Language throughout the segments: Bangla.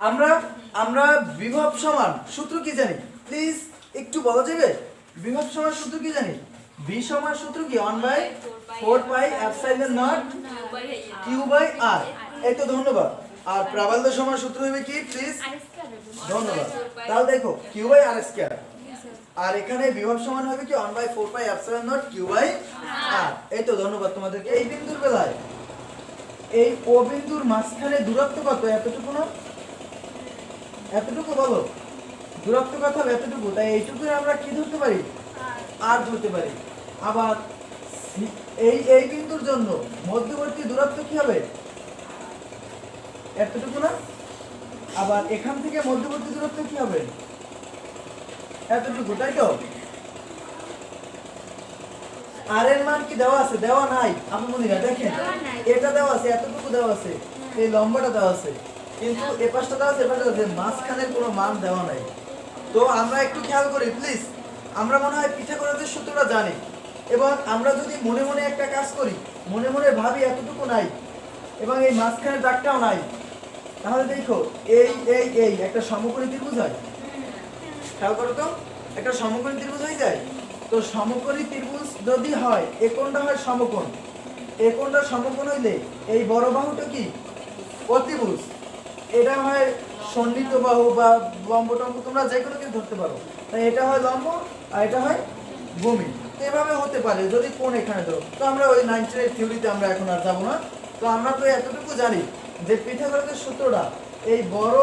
আমরা আমরা বিভব সমান সূত্র কি জানি প্লিজ একটু বলা যাবে বিভব সমান সূত্র কি জানি v সমান সূত্র কি 1/4 pi epsilon naught q by r এই তো ধন্যবাদ আর প্রাবল্য সমান সূত্র হবে কি প্লিজ ধন্যবাদ তাহলে দেখো q বাই r স্কয়ার আর এখানে বিভব সমান হবে কি 1/4 pi epsilon naught q by r এই তো ধন্যবাদ তোমাদেরকে এই বিন্দুর বেলায় এই ও বিন্দুর মাঝখানে দূরত্ব কত এতটুকু না এতটুকু বলো দূরত্ব কত হবে এতটুকু তাই এইটুকু আমরা কি ধরতে পারি আর ধরতে পারি আবার এই বিন্দুর জন্য মধ্যবর্তী দূরত্ব কি হবে এতটুকু না আবার এখান থেকে মধ্যবর্তী দূরত্ব কি হবে এতটুকু তাই তো আর এর মান কি দেওয়া আছে দেওয়া নাই আপনারা দেখেন এটা দেওয়া আছে এতটুকু দেওয়া আছে এই লম্বাটা দেওয়া আছে কিন্তু এই পাশটা দেওয়া আছে এই পাশটা দেওয়া আছে মাঝখানের কোনো মান দেওয়া নাই তো আমরা একটু খেয়াল করি প্লিজ আমরা মনে হয় পিথাগোরাসের সূত্রটা জানি এবং আমরা যদি মনে মনে একটা কাজ করি মনে মনে ভাবি এতটুকু নাই এবং এই মাঝখানের দাগটাও নাই তাহলে দেখো এই একটা সমকোণী ত্রিভুজ হয় খেয়াল করো তো একটা সমকোণী ত্রিভুজ হয়ে যায় তো সমকোণী ত্রিভুজ যদি হয় এই কোণটা হয় সমকোণ এই কোণটা সমকোণ হইলে এই বড় বাহুটা কি অতিভুজ এটা হয় সন্নিহিত বাহু বা লম্ব টম্ব তোমরা যে কোনো কিছু ধরতে পারো তাই এটা হয় লম্ব আর এটা হয় ভূমি এভাবে হতে পারে যদি কোণ এখানে ধরো তো আমরা ওই 9 এর থিওরিতে আমরা এখন আর যাব না তো আমরা তো এতটুকু জানি যে পিথাগোরাসের সূত্রটা এই বড়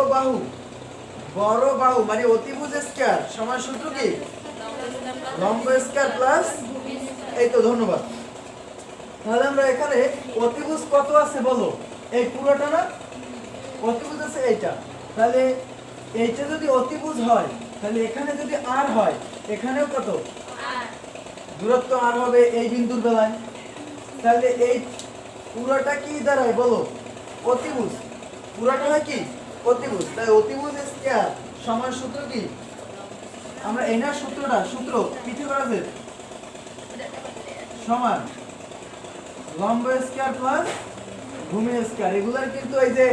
বাহু মানে অতিভুজ স্কয়ার সমান সূত্র কি লম্ব স্কয়ার প্লাস এই তো ধন্যবাদ তাহলে আমরা এখানে অতিভুজ কত আছে বলো এই পুরোটা না অতিভুজ আছে এইটা তাহলে এইটা যদি অতিভুজ হয় তাহলে এখানে যদি r হয় এখানেও কত r দূরত্ব r হবে এই বিন্দুর বেলায় তাহলে এই পুরোটা কি দাঁড়ায় বলো অতিভুজ পুরোটা হয় কি অতিভুজ তাই অতিভুজ স্কয়ার সমান সূত্র কি আমরা এনার সূত্র পিথাগোরাসের সমান লম্ব স্কয়ার প্লাস ভূমি স্কয়ার এগুলার কিন্তু এই যে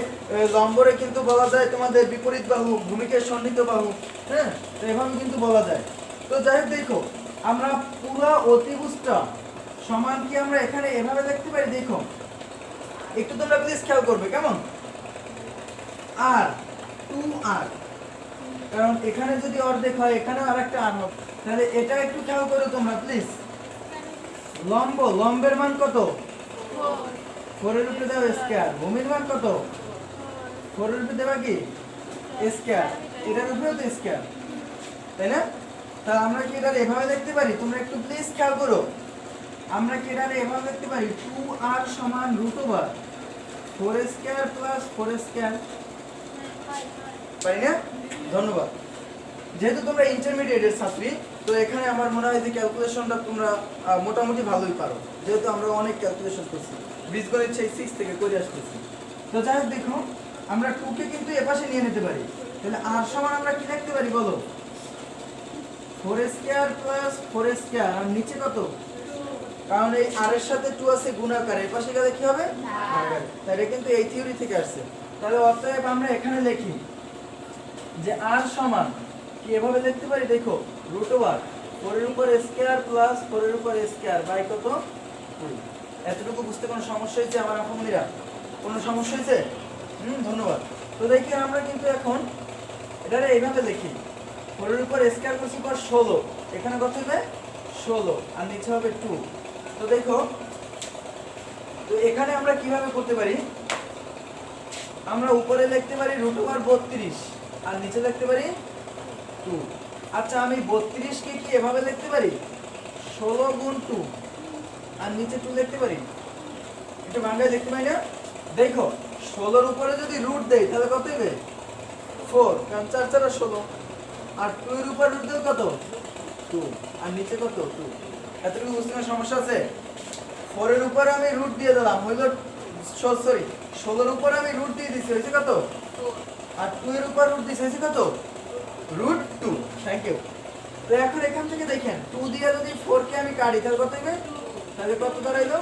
লম্বরে কিন্তু বলা যায় তোমাদের বিপরীত বাহু ভূমিকে সন্নিহিত বাহু হ্যাঁ তো এভাবে কিন্তু বলা যায় তো যাই হোক দেখো আমরা পুরো অতিভুজটা সমান কি আমরা এখানে এভাবে লিখতে পারি দেখো একটু তোমরা প্লিজ খেয়াল করবে কেমন আর 2r কারণ এখানে যদি অর্ধেক হয় এখানেও আরেকটা r হবে তাহলে এটা একটু খেয়াল করো তোমরা প্লিজ লম্বের মান কত 4 এর উপরে দাও স্কয়ার ভূমির মান কত 4 এর উপরে দেবা কি স্কয়ার এটার উপরেও তো স্কয়ার তাই না তাহলে আমরা কি এটা এভাবে লিখতে পারি তোমরা একটু প্লিজ খেয়াল করো আমরা কি এটা এভাবে লিখতে পারি 2r সমান √4 স্কয়ার প্লাস 4 স্কয়ার পারি না ধন্যবাদ যেহেতু তোমরা ইন্টারমিডিয়েটের ছাত্রী তো এখানে আমার মনে হয় যে ক্যালকুলেশনটা তোমরা মোটামুটি ভালোই পারো যেহেতু আমরা অনেক ক্যালকুলেশন করছি বীজগণিত সেই 6 থেকে করে আসতেছি তো যাই হোক দেখো আমরা 2 কে কিন্তু এপাশে নিয়ে নিতে পারি তাহলে r সমান আমরা কি লিখতে পারি বলো 4 স্কয়ার প্লাস 4 স্কয়ার আর নিচে কত কারণ এই r এর সাথে 2 আছে গুণাকার এই পাশে গেলে কি হবে ভাগাকার তাই এটা কিন্তু এই থিওরি থেকে আসছে তাহলে অতএব আমরা এখানে লিখি যে r সমান কি এভাবে লিখতে পারি দেখো √4 এর উপর স্কয়ার প্লাস 4 এর উপর স্কয়ার বাই কত 2 এতটুকু বুঝতে কোনো সমস্যা হয়েছে আমার আপনরা কোনো সমস্যা হয়েছে ধন্যবাদ তো দেখি আমরা কিন্তু এখন এটারে এইভাবে লিখি 4 এর উপর স্কয়ার করছি পর 16 এখানে কত হবে 16 আর নিচে হবে 2 তো দেখো তো এখানে আমরা কিভাবে করতে পারি আমরা উপরে লিখতে পারি √32 আর নিচে লিখতে পারি 2 আচ্ছা আমি 32 কে কি এভাবে লিখতে পারি 16 গুণ 2 আর নিচে 2 লিখতে পারি এটা ভাঙায় লিখতে পারি না দেখো 16 এর উপরে যদি রুট দেই তাহলে কত হবে 4 কারণ 4 4 16 আর 2 এর উপর রুট দিলে কত 2 আর নিচে কত 2 এতটুকু বুঝতে কোনো সমস্যা আছে 4 এর উপরে আমি রুট দিয়ে দিলাম হইলো সরি 16 এর উপরে আমি রুট দিয়ে দিছি হইছে কত 4 আর 2 এর উপর রুট দিছি হইছে কত √2 থ্যাংক ইউ তো এখন এখান থেকে দেখেন 2 দিয়ে যদি 4 কে আমি কাটি তাহলে কত হবে তাহলে কত দাঁড়াইলো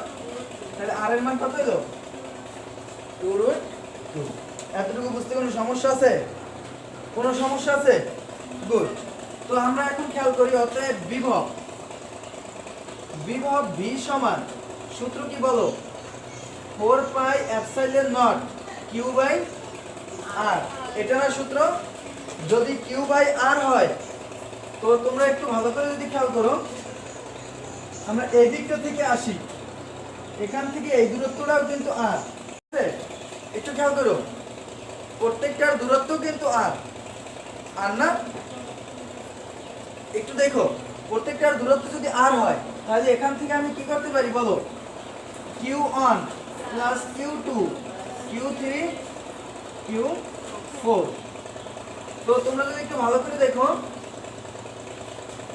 তাহলে r এর মান কত হলো 2√2 এতটুকু বুঝতে কোনো সমস্যা আছে? কোনো সমস্যা আছে? গুড। তো আমরা এখন খেয়াল করি, অতএব বিভব v সমান সূত্র কি বলো? 4 pi epsilon naught q by r। এটা না সূত্র? যদি q বাই r হয়, তো তোমরা একটু ভালো করে যদি খেয়াল করো, আমরা এই দিকটা থেকে আসি, এখান থেকে এই দূরত্বটাও কিন্তু r। একটু খেয়াল করো, প্রত্যেকটার দূরত্ব কিন্তু r না? একটু দেখো, প্রত্যেকটার দূরত্ব যদি r হয়, তাহলে এখান থেকে আমি কি করতে পারি বলো? q1 plus q2 q3 q4। তো তোমরা যদি একটু ভালো করে দেখো,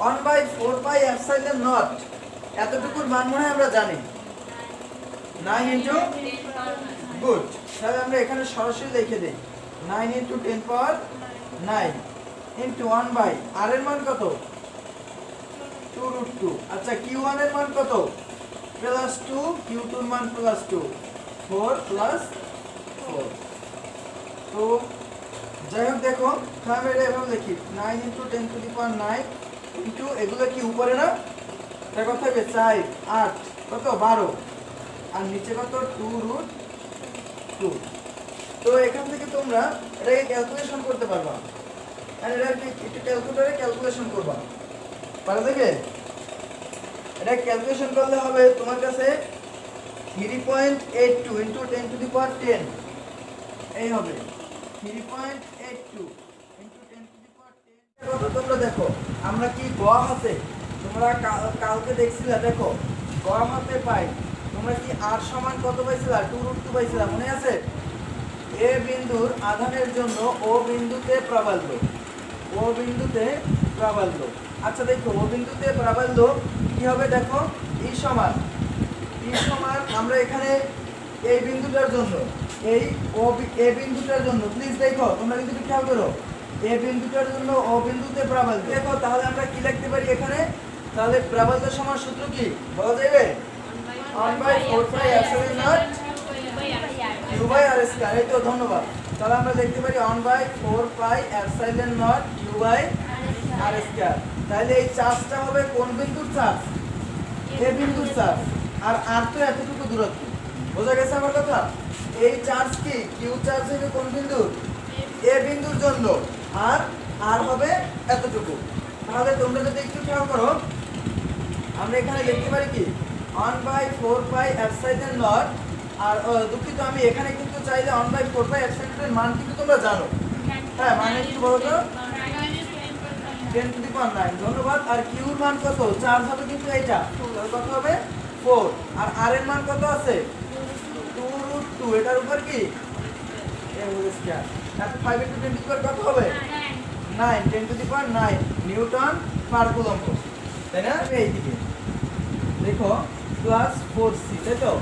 1/4 পাই এপসাইলন নট এতটুকুর মান মনে হয় আমরা জানি, 9 ইনটু, গুড। তাহলে আমরা এখানে সরাসরি লিখে দেই 9 into 10 power 9 into 1 by r এর মান কত? 2√2। আচ্ছা, q1 এর মান কত? প্লাস 2, q2 এর মান প্লাস 2, 4 প্লাস 4। তো যাই হোক, দেখো আমি এটা এভাবে লিখি 9 into 10 to the power 9 into, এগুলো কি উপরে না? এটা কত হবে? 4 8 কত? 12, আর নিচে কত? 2√2। তো এখান থেকে তোমরা এটাকে ক্যালকুলেশন করতে পারবা, আর এটাকে একটু ক্যালকুলেটরে ক্যালকুলেশন করবা, পারা যাবে? এটা ক্যালকুলেশন করলে হবে তোমার কাছে 3.82 ইনটু 10 টু দি পাওয়ার 10, এই হবে 3.82 ইনটু 10 টু দি পাওয়ার 10। কত তোমরা দেখো, আমরা কি গ হাতে, তোমরা কালকে দেখছিলা, দেখো গ হাতে পাই, তোমরা কি r সমান কত পাইছিলা? 2√2 পাইছিলা, মনে আছে? এ বিন্দুর আধানের জন্য ও বিন্দুতে প্রাবল্য, ও বিন্দুতে প্রাবল্য। আচ্ছা দেখো, ও বিন্দুতে প্রাবল্য কি হবে? দেখো ই সমান আমরা এখানে এই বিন্দুটার জন্য, এই এ বিন্দুটার জন্য, প্লিজ দেখো তোমরা কিন্তু একটু খেয়াল করো, এ বিন্দুটার জন্য ও বিন্দুতে প্রাবল্য। দেখো তাহলে আমরা কি লিখতে পারি এখানে? তাহলে প্রাবল্য সমান সূত্র কি বলা যাবে? 1/4 pi epsilon naught q by r square. এই তো, ধন্যবাদ। তাহলে আমরা লিখতে পারি 1/4 pi epsilon naught q by r square. তাহলে এই চার্জটা হবে কোন বিন্দুর চার্জ? এ বিন্দুর চার্জ, আর r তো এতটুকু দূরত্ব, বোঝা গেছে আমার কথা? এই চার্জ কি q চার্জ হবে কোন বিন্দুর? এ বিন্দুর জন্য, আর r হবে এতটুকু। তাহলে তোমরা যদি একটু খেয়াল করো, আমরা এখানে লিখতে পারি কি 1/4 পাই এপসাইলন নট, আর দুঃখিত, আমি এখানে কিন্তু চাইলে 1/4 পাই এপসাইলন এর মান কিন্তু তোমরা জানো। হ্যাঁ, মানে কি বলো তো? 10 টু দি পাওয়ার 9, ধন্যবাদ। আর q এর মান কত? চার্জ হবে কিন্তু এইটা, তাহলে কত হবে? 4। আর r এর মান কত আছে? 2√2, এটার উপর কি a হোল স্কয়ার। তাহলে 5 ইনটু 10 টু দি পাওয়ার কত হবে? 9, 10 to the power 9 Newton per coulomb, তাই না? এইদিকে দেখো প্লাস 4c, তাই তো?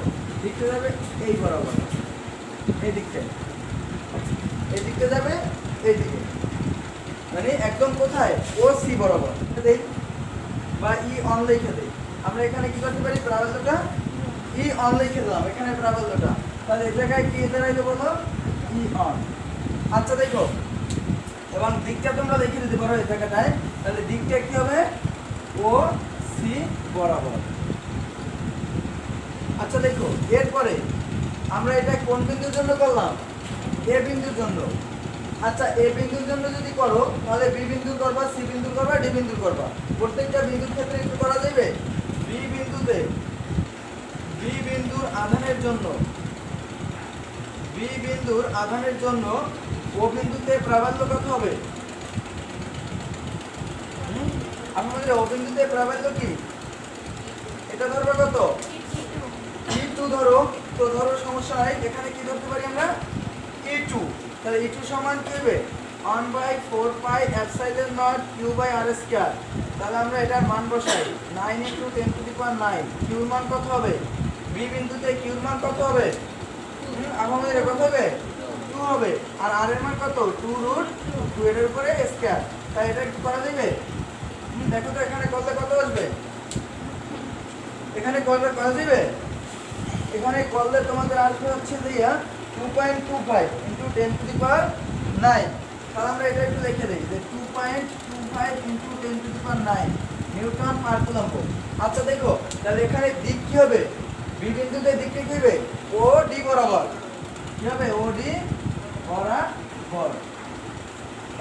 দিকটা যাবে এই বরাবর, এই দিকটা, এই দিকটা যাবে এই দিকে, মানে একদম কোথায়? ও সি বরাবর দেই, বা ই অন লিখে দেই। আমরা এখানে কি করতে পারি? প্রাবল্যটা ই অন লিখে দিলাম, এখানে প্রাবল্যটা, তাহলে এই জায়গায় কি দাঁড়াইলো বলো? ই অন। আচ্ছা দেখো, এবং দিকটা তোমরা লিখে দিতে পারো এই জায়গাটায়, তাহলে দিকটা কি হবে? ও সি বরাবর। আচ্ছা দেখো, এরপরে আমরা এটা কোন বিন্দুর জন্য করলাম? এ বিন্দুর জন্য। আচ্ছা, এ বিন্দুর জন্য যদি করো, তাহলে বি বিন্দু করবা, সি বিন্দু করবা, ডি বিন্দু করবা, প্রত্যেকটা বিন্দুর ক্ষেত্রে একটু করা যাবে। বি বিন্দুতে, বি বিন্দুর আধানের জন্য, বি বিন্দুর আধানের জন্য ও বিন্দুতে প্রাবল্য কত হবে? আমাদের ও বিন্দুতে প্রাবল্য কি? এটা ধরবা কত? E2 ধরো, তো ধরো সমস্যা নাই, এখানে কি ধরতে পারি আমরা? E2। তাহলে E2 সমান কি হবে? 1/4 pi epsilon naught q by r square. তাহলে আমরা এটার মান বসাই 9 into 10 to the power 9। q এর মান কত হবে? বি বিন্দুতে q এর মান কত হবে? আমাদের কত হবে? 2 হবে। আর r এর মান কত? 2√2 এর উপরে স্কয়ার। তাই এটা কি করা যাবে? দেখো তো এখানে করলে কত আসবে? এখানে করলে করা যাবে? এখানে করলে তোমাদের আসবে হচ্ছে দিয়া 2.25 ইন্টু 10 টু দি পাওয়ার 9। তাহলে আমরা এটা একটু লিখে দেই যে 2.25 into 10 to the power 9 Newton per coulomb. আচ্ছা দেখো, তাহলে এখানে দিক কি হবে? বি বিন্দুতে দিকটা কি হবে? ও ডি বরাবর। কি হবে? ও ডি বরাবর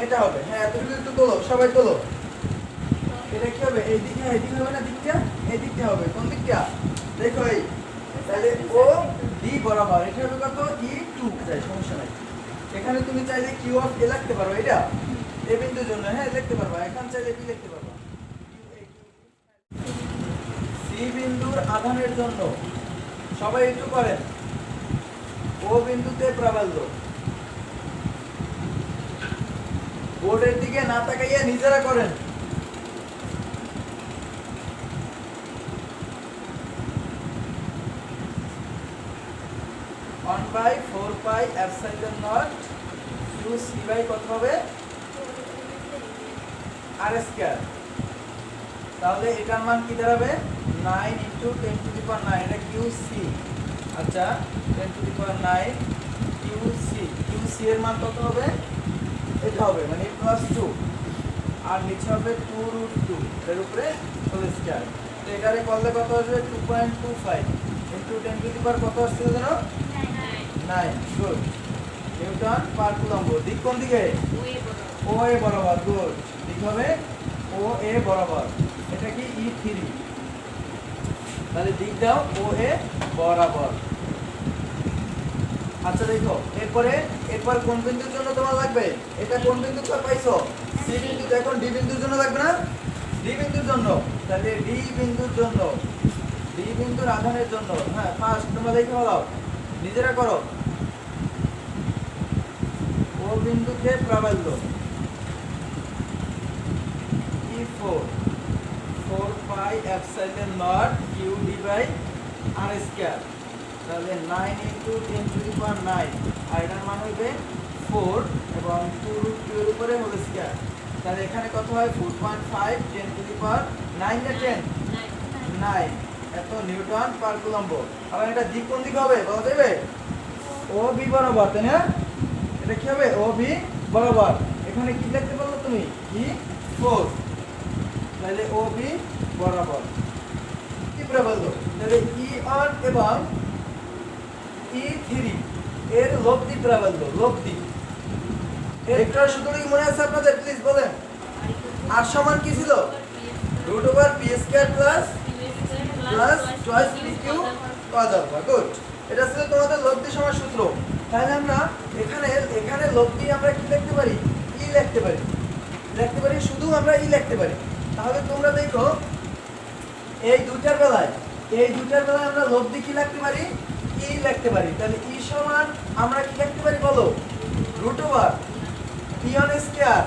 এটা হবে। হ্যাঁ, এতটুকু একটু তোলো, সবাই তোলো। এটা কি হবে? এই দিকে হবে না দিকটা? এই দিকটা হবে। কোন দিকটা? দেখো এই, তাহলে ও ডি বরাবর এটা হবে কত? E2 যায়, সমস্যা নাই। এখানে তুমি চাইলে কিউ অফ এ লিখতে পারো, এটা এ বিন্দুর জন্য। হ্যাঁ, লিখতে পারবা। এখন চাইলে বি লিখতে পারবা। সি বিন্দুর আধানের জন্য সবাই একটু করেন। ও বিন্দুতে প্রাবল্য, বোর্ডের দিকে না তাকাইয়া নিজেরা করেন। One by 4 pi epsilon naught Q C by কত হবে? R square. তাহলে এটার মান কি দাঁড়াবে? 9 ইনটু 10 টু দি পাওয়ার 9, এটা কিউ সি। আচ্ছা, 10 to the power 9 Q C এর মান কত হবে? এটা হবে মানে +2, আর নিচে হবে 2√2 এর উপরে হোল স্কয়ার। তো এটারে করলে কত আসবে? 2.25 ইনটু 10 টু দি পাওয়ার কত আসছে জানো? 9। গুড। নিউটন পার কুলম্ব। দিক কোন দিকে? ও এ বরাবর। গুড। দিক হবে ও এ বরাবর। এটা কি E3। তাহলে দিক দাও ও এ বরাবর। আচ্ছা দেখো, এরপর কোন বিন্দুর জন্য তোমার লাগবে? এটা কোন বিন্দু পাইছো? সি বিন্দু। এখন ডি বিন্দুর জন্য লাগবে না? ডি বিন্দুর জন্য। তাহলে ডি বিন্দুর জন্য, ডি বিন্দুর আধানের জন্য। হ্যাঁ, ফার্স্ট তোমরা দেখে দাও, নিজেরা করো। ও বিন্দুতে প্রাবল্য E4 4 pi epsilon naught Q D by R square. তাহলে 9 ইনটু 10 টু দি পাওয়ার 9, আর এটার মান হবে 4 এবং 2√2 এর উপরে হোল স্কয়ার। তাহলে এখানে কত হয়? 4.5 10 টু দি পাওয়ার 9 না 10? 9। এত নিউটন পার কুলম্ব। আবার এটা দিক কোন দিকে হবে বলা যাবে? ও বি বরাবর, তাই না? এটা কি হবে? ও বি বরাবর। এখানে কি লিখতে পারলো তুমি? E4। তাহলে ও বি বরাবর কি প্রাবল্য? তাহলে E1 এবং E3 এর লব্ধি প্রাবল্য, লব্ধি। একটা সূত্র কি মনে আছে আপনাদের? প্লিজ বলেন। আর সমান কি ছিল? √p² plus twice pq cos alpha. Good. এটা ছিল তোমাদের লব্ধি সমান সূত্র। তাহলে আমরা এখানে লব্ধি আমরা কি লিখতে পারি? ই লিখতে পারি, শুধু আমরা ই লিখতে পারি। তাহলে তোমরা দেখো, এই দুটার বেলায় আমরা লব্ধি কি লিখতে পারি? ই লিখতে পারি। তাহলে ই সমান আমরা কি লিখতে পারি বলো? √E1²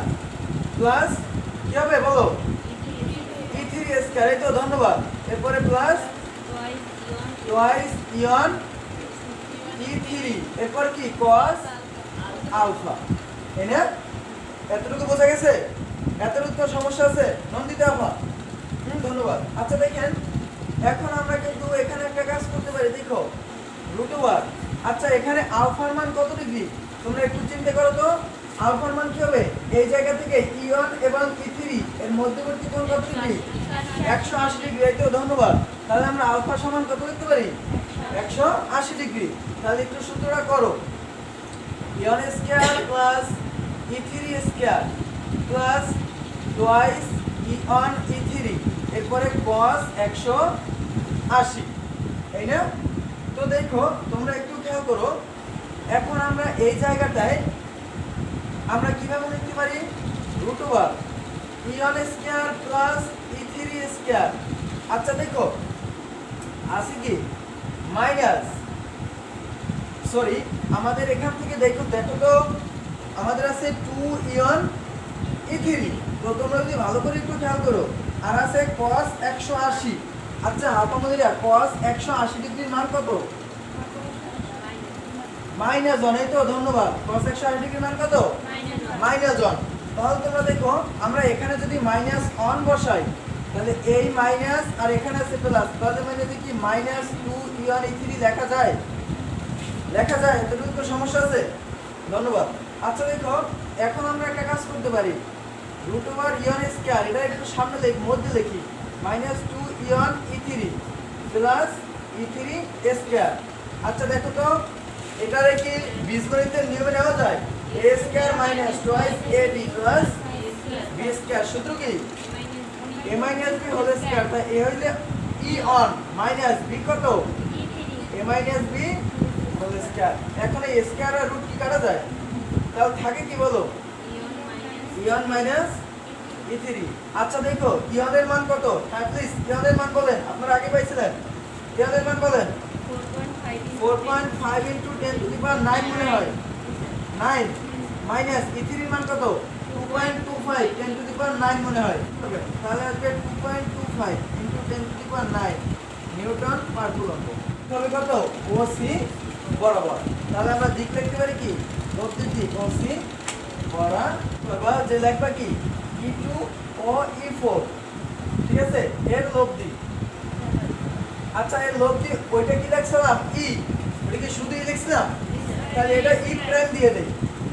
প্লাস কি হবে বলো? E3²। এই তো, ধন্যবাদ। এরপরে প্লাস টুয়াইস E1 E3, এরপর কি? cos alpha. এই না? এতটুকু বোঝা গেছে? এতটুকু তো সমস্যা আছে? নন্দিতা আপা, ধন্যবাদ। আচ্ছা দেখেন, এখন আমরা কিন্তু এখানে একটা কাজ করতে পারি। দেখো √। আচ্ছা, এখানে আলফার মান কত ডিগ্রি? তোমরা একটু চিন্তা করো তো। আলফার মান কি হবে? এই জায়গা থেকে E1 এবং E3 এর মধ্যবর্তী কোণ কত ডিগ্রি? 180 ডিগ্রি। এই তো, ধন্যবাদ। তাহলে আমরা আলফা সমান কত লিখতে পারি? 180 ডিগ্রি। তাহলে একটু সূত্রটা করো। E1² plus E3² plus twice E1 E3, এরপরে cos 180। এই না? তো দেখো, তোমরা একটু খেয়াল করো। এখন আমরা এই জায়গাটায় আমরা কিভাবে লিখতে পারি? √E1² plus E3²। আচ্ছা দেখো, আছে কি মাইনাস, সরি, আমাদের এখান থেকে দেখো তো, আমাদের আছে 2E1 E3। তো তোমরা যদি ভালো করে একটু খেয়াল করো, আর আছে cos 180। আচ্ছা আপনাদের cos 180 ডিগ্রির মান কত? -1। এই তো, ধন্যবাদ। cos 180 ডিগ্রির মান কত? -1। তাহলে তোমরা দেখো, আমরা এখানে যদি -1 বসাই, তাহলে এই মাইনাস আর এখানে আছে প্লাস, তাহলে মানে কি -2E1 E3 লেখা যায়? লেখা যায়, এতটুকু তো সমস্যা আছে। ধন্যবাদ। আচ্ছা দেখো, এখন আমরা একটা কাজ করতে পারি, রুট ওভার ইয়ন স্কয়ার, এটা একটু সামনে মধ্যে লিখি, মাইনাস 2 ইয়ন ই3 প্লাস ই3 স্কয়ার। আচ্ছা দেখো তো, এটারে কি বীজগণিতের নিয়মে নেওয়া যায়? এ square minus twice A B plus B square, সূত্র কি এ মাইনাস বি হোল স্কয়ার। তাই এ হইলে ই অন মাইনাস বি কত, এ মাইনাস বি হোল স্কয়ার। এখন এই স্কয়ার আর রুট কি কাটা যায়? তাহলে থাকে কি বলো, ইয়ন মাইনাস ই3। আচ্ছা দেখো ইয়নের মান কত? হ্যাঁ প্লিজ ইয়নের মান বলেন, আপনারা আগে পাইছিলেন। ইয়নের মান বলেন। 4.5 ইনটু 10 টু দি পাওয়ার 9 মনে হয়, 9 মাইনাস ই3 এর মান কত? 2.25 10 টু দি পাওয়ার 9 মনে হয়। তাহলে আসবে 2.25 into 10 to the power 9 Newton per coulomb. তাহলে কত? ওসি বরাবর। তাহলে আমরা দিক লিখতে পারি কি, লব্ধির দিক ওসি বরাবর, যে লিখবা কি E2 ও E4, ঠিক আছে, এর লব্ধি। আচ্ছা এর লব্ধি ওইটা কি লিখছিলাম ই, ওটা কি শুধু ই লিখছিলাম? তাহলে এটা ই প্রাইম দিয়ে দেই,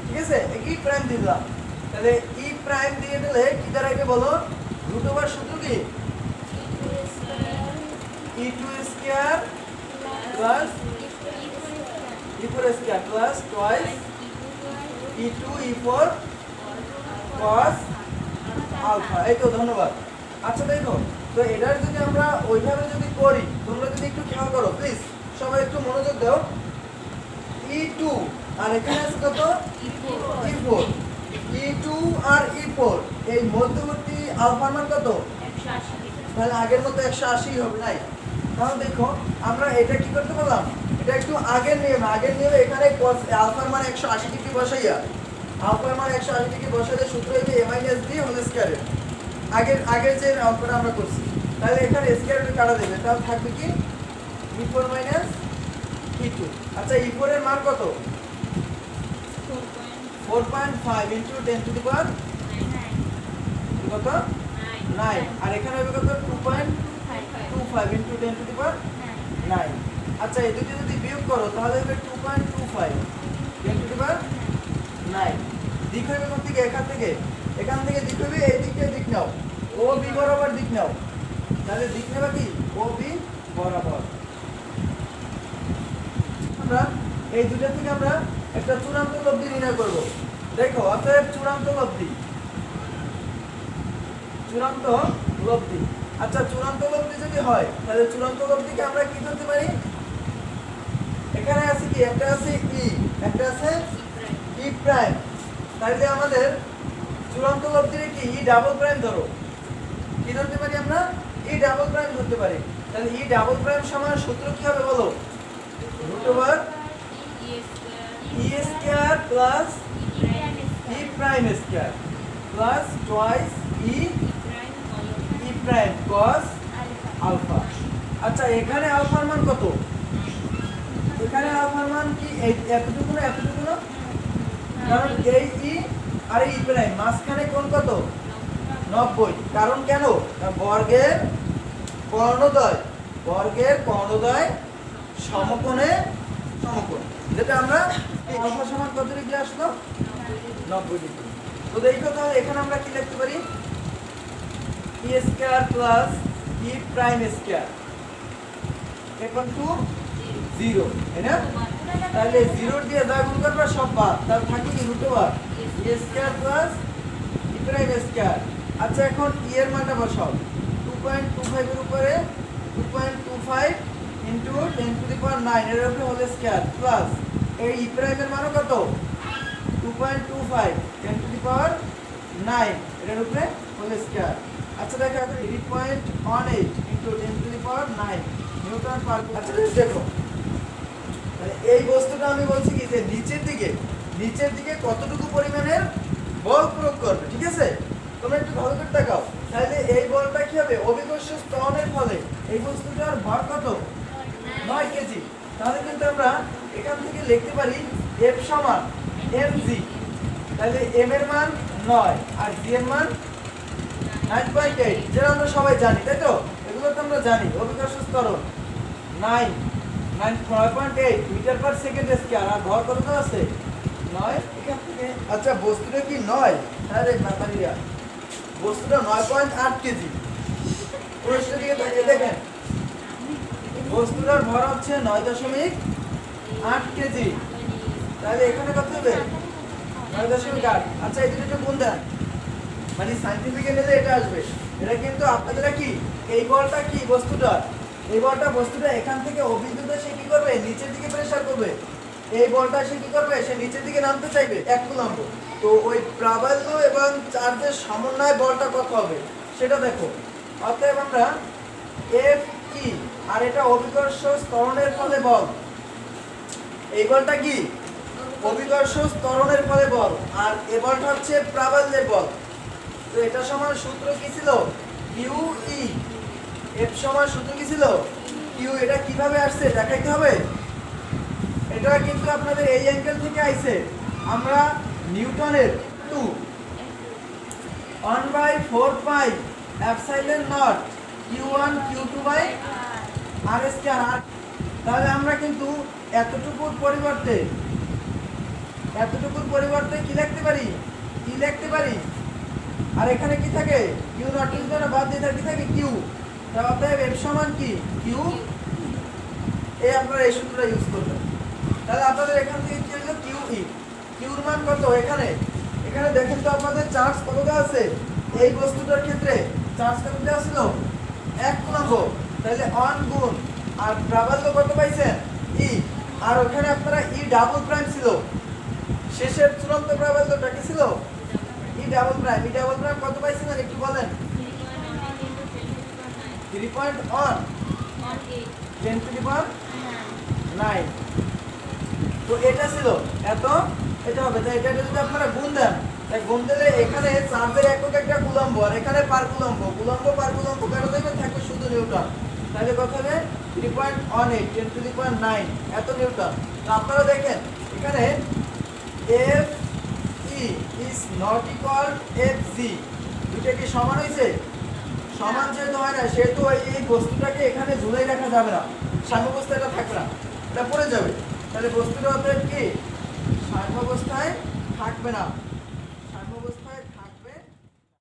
ঠিক আছে, ই প্রাইম দিলাম। তাহলে ই প্রাইম দিয়ে দিলে কি দাঁড়াবে বলো? রুট ওভার সূত্র কি E2 square plus E4 square plus twice E2 E4 cos alpha. এই তো, ধন্যবাদ। আচ্ছা দেখো তো, এটার যদি আমরা ওইভাবে যদি করি, তোমরা যদি একটু খেয়াল করো প্লিজ, সবাই একটু মনোযোগ দাও। E2 আর এখানে আছে কত? E4। E2 আর E4 এই মধ্যবর্তী আলফার মান কত? 180। তাহলে আগের মতো 180 হবে নাই। তাহলে দেখো আমরা এটা কি করতে পারলাম, এটা একটু আগের নিয়মে এখানে আলফার মান 180 ডিগ্রি বসাইয়া, আলফার মান 180 ডিগ্রি বসাইলে সূত্র হবে a minus b whole square. আগের যে অঙ্কটা আমরা করছি, তাহলে এখানে স্কয়ার রুট কাটা দেবে, তাহলে থাকবে কি e4 মাইনাস e2। আচ্ছা e4 এর মান কত? 4.5 ইনটু 10 টু দি পাওয়ার কত? 9। আর এখানে হবে কত? 2.25 ইনটু 10 টু দি পাওয়ার 9। আচ্ছা এই দুটো যদি বিয়োগ করো তাহলে হবে 2.25 10 টু দি পাওয়ার 9। দিক হবে কোন দিকে? এখান থেকে দিক হবে এই দিকে, দিক নাও ও বি বরাবর দিক নাও। তাহলে দিক নেবা কি ও বি বরাবর। আমরা এই দুটো থেকে আমরা একটা চূড়ান্ত লব্ধি নির্ণয় করব। দেখো অতএব চূড়ান্ত লব্ধি। আচ্ছা চূড়ান্ত লব্ধি যদি হয় তাহলে চূড়ান্ত লব্ধিকে আমরা কি করতে পারি? এখানে আছে কি, একটা আছে ই, একটা আছে ই প্রাইম। তাহলে আমাদের চূড়ান্ত লব্ধির কি ই ডাবল প্রাইম ধরো, কি ধরতে পারি আমরা? ই ডাবল প্রাইম ধরতে পারি। তাহলে ই ডাবল প্রাইম সমান সূত্র কি হবে বলো? Root over E square plus E prime square plus twice E prime cos alpha. আচ্ছা এখানে আলফার মান কত? এখানে আলফার মান কি এতটুকু না? কারণ এই ই আর ই প্রাইম মাঝখানে কোণ কত? 90। কারণ কেন? বর্গের কর্ণদ্বয় সমকোণে সমকোণ, যেটা আমরা আলফা সমান কত ডিগ্রি আসলো? 90 ডিগ্রি। তো দেখো তাহলে এখানে আমরা কি লিখতে পারি? E square plus E prime square equal to 0, তাই না? তাহলে 0 দিয়ে যা গুণ করবে সব বাদ, তাহলে থাকে কি root over E square plus E prime square. আচ্ছা এখন ই এর মানটা বসাও, 2.25 এর উপরে 2.25 ইনটু 10 টু দি পাওয়ার 9 এর উপরে হোল স্কয়ার প্লাস এই ই প্রাইমের মানও কত? 2.25 10 টু দি পাওয়ার 9 এর উপরে হোল স্কয়ার। আচ্ছা দেখো 3.18 into 10 to the power 9 Newton পার। আচ্ছা দেখো এই বস্তুটা আমি বলছি কি যে নিচের দিকে কতটুকু পরিমাণের বল প্রয়োগ করবে, ঠিক আছে? তোমরা একটু ভালো করে তাকাও। তাহলে এই বলটা কি হবে? অভিকর্ষ ত্বরণের ফলে এই বস্তুটার ভর কত? 9 কেজি। তাহলে কিন্তু আমরা এখান থেকে লিখতে পারি F সমান mg। তাহলে m এর মান 9 আর g এর মান 9.8, যেটা আমরা সবাই জানি, তাই তো? এগুলো তো আমরা জানি। অভিকর্ষ ত্বরণ 9 9.8 মিটার পার সেকেন্ড স্কয়ার। আর ভর কত আছে 9 এখান থেকে। আচ্ছা বস্তুটা কি 9? আরে মাতারিয়া, বস্তুটা 9.8 কেজি। প্রশ্ন দিকে তাকিয়ে দেখেন, বস্তুটার ভর হচ্ছে 9.8 কেজি। তাহলে এখানে কত হবে 9.8। আচ্ছা এই দুটো গুণ দেন, মানে সায়েন্টিফিক নিলে এটা আসবে। এটা কিন্তু আপনাদের কি এই বলটা কি বস্তুটা, এই বলটা বস্তুটা এখান থেকে অভিদ্যুৎ সে কি করবে নিচের দিকে প্রেসার করবে। এই বলটা সে কি করবে, সে নিচের দিকে নামতে চাইবে 1 কুলম্ব। তো ওই প্রাবল্য এবং চার্জের সমন্বয় বলটা কত হবে সেটা দেখো। অতএব আমরা এফ ই, আর এটা অভিকর্ষ ত্বরণের ফলে বল। এই বলটা কি অভিকর্ষ ত্বরণের ফলে বল, আর এই বলটা হচ্ছে প্রাবল্যের বল। তো এটা সমান সূত্র কি ছিল কিউ ই। এফ সমান সূত্র কি ছিল কিউ। এটা কিভাবে আসছে দেখাইতে হবে। এটা কিন্তু আপনাদের এই অ্যাঙ্গেল থেকে আইছে। আমরা নিউটনের 2 1/4 pi epsilon naught q1 q2 by r square. তাহলে আমরা কিন্তু এতটুকুর পরিবর্তে কি লিখতে পারি, কি লিখতে পারি। আর এখানে কি থাকে কিউ নট এর জন্য বাদ দিয়ে থাকে কিউ। তাহলে f সমান কি কিউ। এই আপনারা এই সূত্রটা ইউজ করবেন। তাহলে আপনাদের এখান থেকে কি হলো কিউ ই। কিউর মান কত এখানে, এখানে দেখেন তো আপনাদের চার্জ কতটা আছে। এই বস্তুটার ক্ষেত্রে চার্জ কতটা ছিল 1 কুলম্ব। তাহলে 1 গুণ আর প্রাবল্য কত পাইছেন ই। আর ওখানে আপনারা ই ডাবল প্রাইম ছিল, শেষের চূড়ান্ত প্রাবল্যটা কি ছিল E double prime. E double prime কত পাইছিলেন একটু বলেন। 3.1 10⁹9। তো এটা ছিল এত, এটা হবে। তাই এটা যদি আপনারা গুণ দেন, তাই গুণ দিলে এখানে চার্জের একক একটা কুলম্ব, আর এখানে পার কুলম্ব। কুলম্ব পার কুলম্ব কেন দেবেন, থাকবে শুধু নিউটন। তাহলে কত হবে 3.18 10⁹9 এত নিউটন। তো আপনারা দেখেন এখানে F E is not equal F G. দুটো কি সমান হয়েছে? সমান যেহেতু হয় না, সেহেতু এই বস্তুটাকে এখানে ঝুলাই রাখা যাবে না, সাম্যাবস্থায় এটা থাকবে না, এটা পড়ে যাবে। তাহলে বস্তুটা অতএব কি সাম্যাবস্থায় থাকবে না।